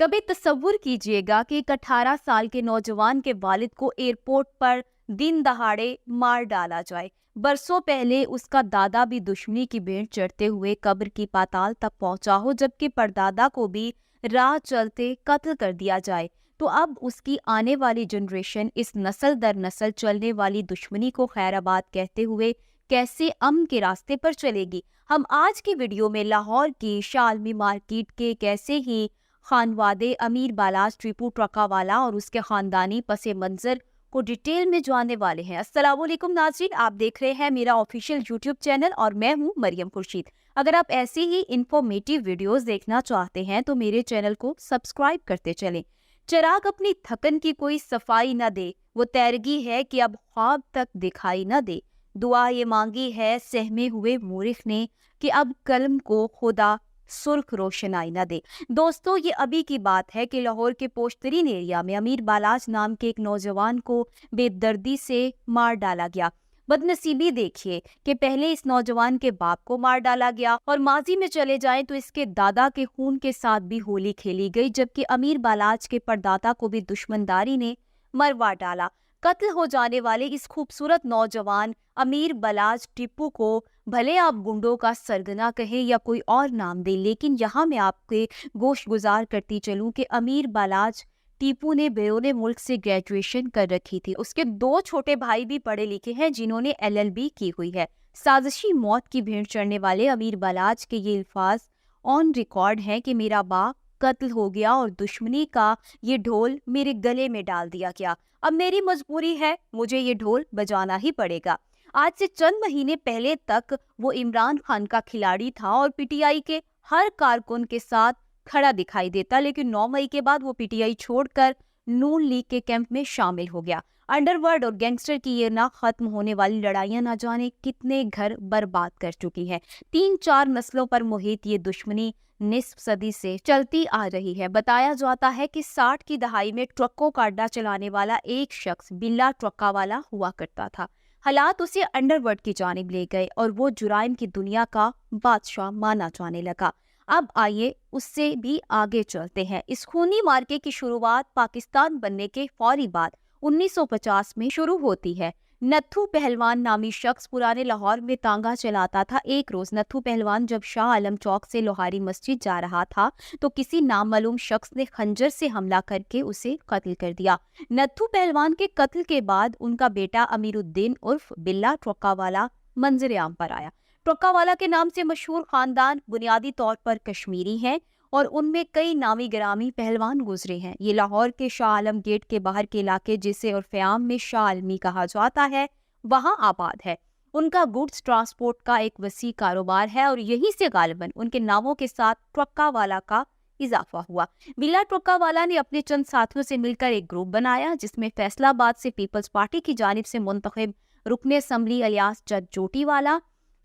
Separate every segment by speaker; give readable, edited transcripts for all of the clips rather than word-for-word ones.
Speaker 1: कभी तसव्वुर कीजिएगा कि एक 18 साल के नौजवान के वालिद को एयरपोर्ट पर दिन दहाड़े मार डाला जाए। बरसों पहले उसका दादा भी दुश्मनी की भेंट चढ़ते हुए कब्र की पाताल तक पहुंचा हो, जबकि परदादा को भी राह चलते कत्ल कर दिया जाए। तो अब उसकी आने वाली जनरेशन इस नस्ल दर नस्ल चलने वाली दुश्मनी को खैराबाद कहते हुए कैसे अमन के रास्ते पर चलेगी। हम आज की वीडियो में लाहौर की शालमी मार्केट के कैसे ही खानवादे अमीर बालाज टीपू ट्रकावाला और उसके खानदानी पसे मंजर को डिटेल में जानने वाले हैं। अस्सलामुअलैकुम नाज़रीन, आप देख रहे हैं मेरा ऑफिशियल यूट्यूब चैनल और मैं हूं मरियम खुर्शीद। अगर आप ऐसी ही इंफॉर्मेटिव वीडियोस देखना चाहते हैं तो मेरे चैनल को सब्सक्राइब करते चलें। चिराग अपनी थकन की कोई सफाई न दे, वो तैरगी है कि अब ख्वाब तक दिखाई न दे। दुआ ये मांगी है सहमे हुए मूरिख ने कि अब कलम को खुदा सुर्ख रोशनाई न दे। दोस्तों, ये अभी की बात है कि लाहौर के पोश्तरीन एरिया में अमीर बालाज नाम के एक नौजवान को बेदर्दी से मार डाला गया। बदनसीबी देखिए कि पहले इस नौजवान के बाप को मार डाला गया और माजी में चले जाएं तो इसके दादा के खून के साथ भी होली खेली गई, जबकि अमीर बालाज के परदादा को भी दुश्मनदारी ने मरवा डाला। कत्ल हो जाने वाले इस खूबसूरत नौजवान अमीर बालाज टीपू को भले आप गुंडों का सरगना कहें या कोई और नाम दें, लेकिन यहाँ मैं आपके गोश गुजार करती चलूं कि अमीर बालाज टीपू ने बैरून मुल्क से ग्रेजुएशन कर रखी थी। उसके दो छोटे भाई भी पढ़े लिखे हैं जिन्होंने LLB की हुई है। साजिशी मौत की भेंट चढ़ने वाले अमीर बालाज के ये अल्फाज ऑन रिकॉर्ड हैं कि मेरा बाप कत्ल हो गया और दुश्मनी का ये ढोल मेरे गले में डाल दिया गया। अब मेरी मजबूरी है, मुझे ये ढोल बजाना ही पड़ेगा। आज से चंद महीने पहले तक वो इमरान खान का खिलाड़ी था और PTI के हर कारकुन के साथ खड़ा दिखाई देता, लेकिन 9 मई के बाद वो PTI छोड़कर नून लीग के कैंप में शामिल हो गया। अंडरवर्ल्ड और गैंगस्टर की ये ना खत्म होने वाली लड़ाइयां ना जाने कितने घर बर्बाद कर चुकी हैं। 3-4 नस्लों पर मुहित ये दुश्मनी निस्फ सदी से चलती आ रही है। बताया जाता है कि 60 की दहाई में ट्रकों का अड्डा चलाने वाला एक शख्स बिल्ला ट्रकावाला हुआ करता था। हालात उसे अंडरवर्ल्ड की जानिब ले गए और वो जुराइम की दुनिया का बादशाह माना जाने लगा। अब आइए उससे भी आगे चलते हैं। इस खूनी मार्के की शुरुआत पाकिस्तान बनने के फौरी बाद 1950 में शुरू होती है। नत्थू पहलवान नामी शख्स पुराने लाहौर में तांगा चलाता था। एक रोज नत्थू पहलवान जब शाह आलम चौक से लोहारी मस्जिद जा रहा था तो किसी नामालूम शख्स ने खंजर से हमला करके उसे कत्ल कर दिया। नत्थू पहलवान के कत्ल के बाद उनका बेटा अमीरुद्दीन उर्फ बिल्ला ट्रकावाला मंजर आम पर आया। ट्रकावाला के नाम से मशहूर खानदान बुनियादी तौर पर कश्मीरी है और उनमें कई नामी गिरामी पहलवान गुजरे हैं। ये लाहौर के शाह आलम गेट के बाहर के इलाके, जिसे उर्फ आम में शाह आलमी कहा जाता है, वहां आबाद है। उनका गुड्स ट्रांसपोर्ट का एक वसी कारोबार है और यहीं से गालिबन उनके नामों के साथ ट्रकावाला का इजाफा हुआ। बिल्ला ट्रकावाला ने अपने चंद साथियों से मिलकर एक ग्रुप बनाया जिसमें फैसलाबाद से पीपल्स पार्टी की जानिब से मुंतखब रुकने असम्बली अलियास जज जोटीवाला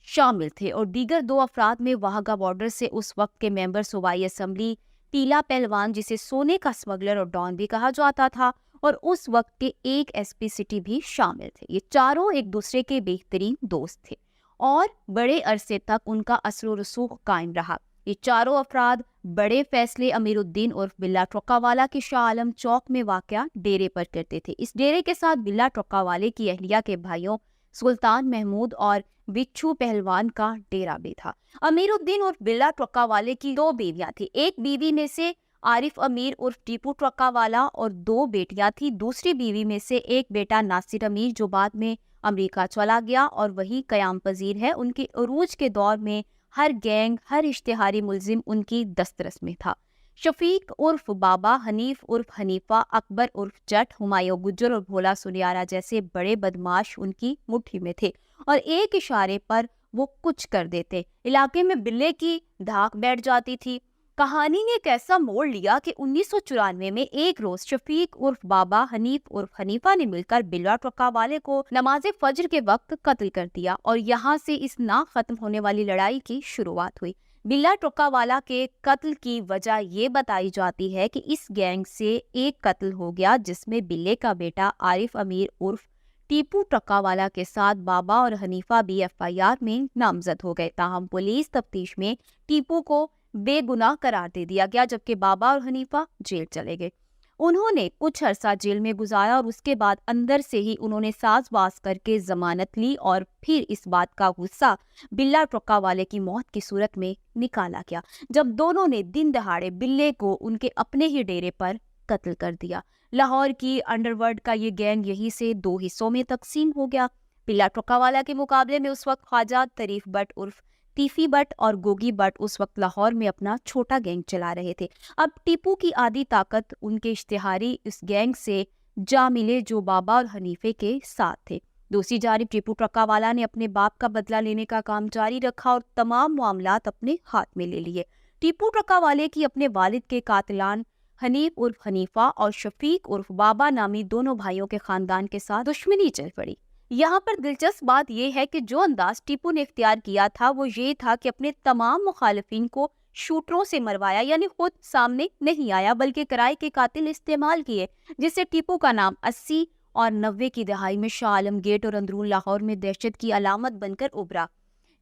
Speaker 1: शामिल थे और दीगर 2 अफराद में वाहगा बॉर्डर से उस वक्त के मेंबर सूबाई असम्बली टीला पहलवान, जिसे सोने का स्मगलर और डॉन भी कहा जाता था, और उस वक्त के एक SP सिटी भी शामिल थे। ये चारों एक दूसरे के बेहतरीन दोस्त थे और बड़े अरसे तक उनका असर रसूख कायम रहा। ये चारों अफराद बड़े फैसले अमीरुद्दीन उर्फ बिल्ला ट्रकावाला के शाह आलम चौक में वाक़या डेरे पर करते थे। इस डेरे के साथ बिल्ला ट्रकावाले की अहलिया के भाइयों सुल्तान महमूद और बिच्छू पहलवान का डेरा भी था। अमीरुद्दीन उर्फ बिल्ला ट्रकावाले की 2 बीवियां थी। एक बीवी में से आरिफ अमीर उर्फ टीपू ट्रकावाला और 2 बेटियां थी। दूसरी बीवी में से एक बेटा नासिर अमीर जो बाद में अमेरिका चला गया और वही कयाम पजीर है। उनके उरूज के दौर में हर गैंग, हर इश्तिहारी मुलजिम उनकी दस्तरस में था। शफीक उर्फ बाबा, हनीफ उर्फ हनीफा, अकबर उर्फ जट, हुमायूं गुज्जर और भोला सुनियारा जैसे बड़े बदमाश उनकी मुट्ठी में थे और एक इशारे पर वो कुछ कर देते। इलाके में बिल्ले की धाक बैठ जाती थी। कहानी ने एक ऐसा मोड़ लिया कि 1994 में एक रोज शफीक उर्फ बाबा, हनीफ उर्फ हनीफा ने मिलकर बिल्ला ट्रकावाले को नमाज फजर के वक्त कत्ल कर दिया और यहाँ से इस ना खत्म होने वाली लड़ाई की शुरुआत हुई। बिल्ला ट्रकावाला के कत्ल की वजह ये बताई जाती है कि इस गैंग से एक कत्ल हो गया जिसमें बिल्ले का बेटा आरिफ अमीर उर्फ टीपू ट्रकावाला के साथ बाबा और हनीफा भी FIR में नामजद हो गए। ताहम पुलिस तफ्तीश में टीपू को बे गुनाह करार दे दिया गया, जबकि बाबा और हनीफा जेल चले गए। उन्होंने कुछ अरसा जेल में गुजारा और उसके बाद अंदर से ही उन्होंने साज़बाज़ करके जमानत ली और फिर इस बात का गुस्सा बिल्ला ट्रक्का वाले की मौत की सूरत में निकाला गया, जब दोनों ने दिन दहाड़े बिल्ले को उनके अपने ही डेरे पर कत्ल कर दिया। लाहौर की अंडरवर्ल्ड का ये गैंग यहीं से दो हिस्सों में तकसीम हो गया। बिल्ला ट्रक्का वाला के मुकाबले में उस वक्त ख्वाजा तरीफ बट उर्फ टीफी बट और गोगी बट उस वक्त लाहौर में अपना छोटा गैंग चला रहे थे। अब टीपू की आधी ताकत उनके इश्तिहारी इस गैंग से जा मिले जो बाबा और हनीफे के साथ थे। दूसरी जानिब टीपू ट्रक्का वाला ने अपने बाप का बदला लेने का काम जारी रखा और तमाम मामलात अपने हाथ में ले लिए। टीपू ट्रक्का वाले की अपने वालिद के कातिलान हनीफ उर्फ हनीफा और शफीक उर्फ बाबा नामी दोनों भाइयों के खानदान के साथ दुश्मनी चल पड़ी। यहाँ पर दिलचस्प बात यह है कि जो अंदाज टीपू ने इख्तियार किया था वो ये था कि अपने तमाम मुखालिफिन को शूटरों से मरवाया, यानी खुद सामने नहीं आया बल्कि किराए के कातिल इस्तेमाल किए, जिससे टीपू का नाम 80 और 90 की दहाई में शाह आलम गेट और अंदरून लाहौर में दहशत की अलामत बनकर उभरा।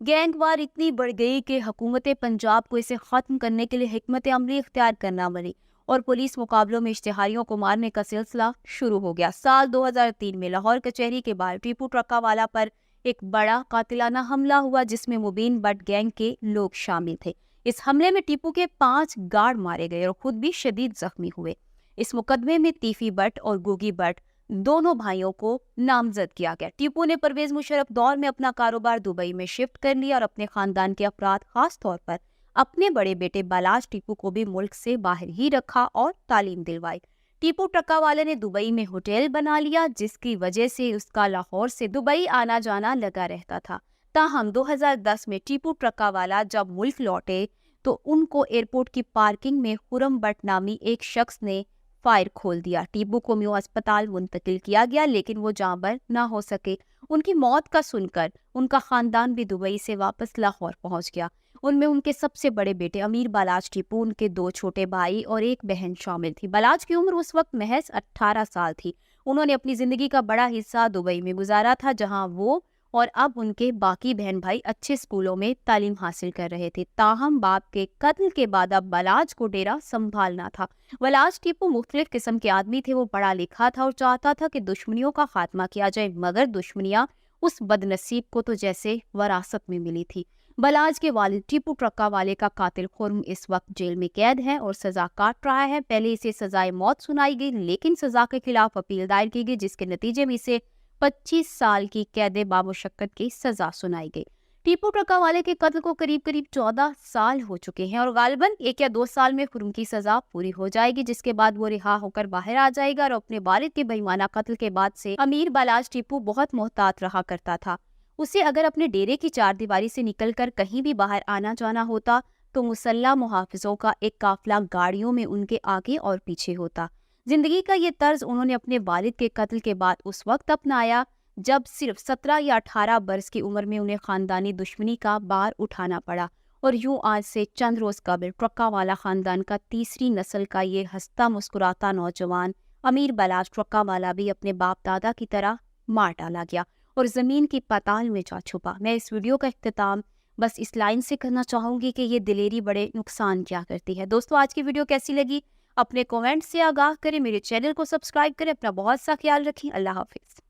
Speaker 1: गैंगवार इतनी बढ़ गई कि हुकूमत पंजाब को इसे खत्म करने के लिए हिकमत अमली इख्तियार करना पड़ी और पुलिस मुकाबलों में इश्तिहारियों को मारने का सिलसिला शुरू हो गया। साल 2003 में लाहौर कचहरी के बाहर टीपू ट्रक्का वाला पर एक बड़ा कातिलाना हमला हुआ जिसमें मुबीन बट गैंग के लोग शामिल थे। इस हमले में टीपू के 5 गार्ड मारे गए और खुद भी शदीद जख्मी हुए। इस मुकदमे में तीफी बट और गोगी बट दोनों भाइयों को नामजद किया गया। टीपू ने परवेज मुशर्रफ दौर में अपना कारोबार दुबई में शिफ्ट कर लिया और अपने खानदान के अफराद, खास तौर पर अपने बड़े बेटे बालाज टीपू को भी मुल्क से बाहर ही रखा और तालीम दिलवाई। टीपू ट्रक्का वाले ने दुबई में होटल बना लिया जिसकी वजह से उसका लाहौर से दुबई आना जाना लगा रहता था। ताहम 2010 में टीपू ट्रक्का वाला जब मुल्क लौटे तो उनको एयरपोर्ट की पार्किंग में खुरम बट नामी एक शख्स ने फायर खोल दिया। टीपू को म्यू अस्पताल मुंतकिल किया गया लेकिन वो जांबर ना हो सके। उनकी मौत का सुनकर उनका खानदान भी दुबई से वापस लाहौर पहुंच गया। उनमें उनके सबसे बड़े बेटे अमीर बालाज टीपू, उनके 2 छोटे भाई और एक बहन शामिल थी। बालाज की उम्र उस वक्त महज 18 साल थी। उन्होंने अपनी जिंदगी का बड़ा हिस्सा दुबई में गुजारा था जहां वो और अब उनके बाकी बहन भाई अच्छे स्कूलों में तालीम हासिल कर रहे थे। ताहम बाप के कत्ल के बाद अब बालाज को डेरा संभालना था। बालाज टीपू मुख्तलिफ किस्म के आदमी थे। वो पढ़ा लिखा था और चाहता था कि दुश्मनियों का खात्मा किया जाए, मगर दुश्मनियां उस बदनसीब को तो जैसे वरासत में मिली थी। बालाज के वालिद टीपू ट्रक्का वाले का कातिल खुर्म इस वक्त जेल में कैद है और सजा काट रहा है। पहले इसे सजाए मौत सुनाई गई लेकिन सजा के खिलाफ अपील दायर की गई जिसके नतीजे में इसे 25 साल की कैद बामुशक्कत की सजा सुनाई गई। टीपू ट्रक्का वाले के कत्ल को करीब 14 साल हो चुके हैं और गालिबन 1 या 2 साल में खुर्म की सजा पूरी हो जाएगी जिसके बाद वो रिहा होकर बाहर आ जाएगा। और अपने वालिद के बेईमाना कत्ल के बाद से अमीर बालाज टीपू बहुत मोहतात रहा करता था। उसे अगर अपने डेरे की चारदीवारी से निकलकर कहीं भी बाहर आना जाना होता तो मुसल्ला मुहाफिजों का एक काफिला गाड़ियों में उनके आगे और पीछे होता। जिंदगी का ये तर्ज उन्होंने अपने वालिद के कत्ल के बाद उस वक्त अपनाया जब सिर्फ 17 या 18 बरस की उम्र में उन्हें खानदानी दुश्मनी का बार उठाना पड़ा। और यूं आज से चंद रोज कबल ट्रक्का वाला खानदान का तीसरी नस्ल का ये हंसता मुस्कुराता नौजवान अमीर बालाज ट्रक्का वाला भी अपने बाप दादा की तरह मार डाला गया और जमीन की पाताल में जा छुपा। मैं इस वीडियो का इख्तिताम बस इस लाइन से करना चाहूंगी कि ये दिलेरी बड़े नुकसान क्या करती है। दोस्तों, आज की वीडियो कैसी लगी अपने कमेंट से आगाह करें, मेरे चैनल को सब्सक्राइब करें, अपना बहुत सा ख्याल रखें। अल्लाह हाफिज।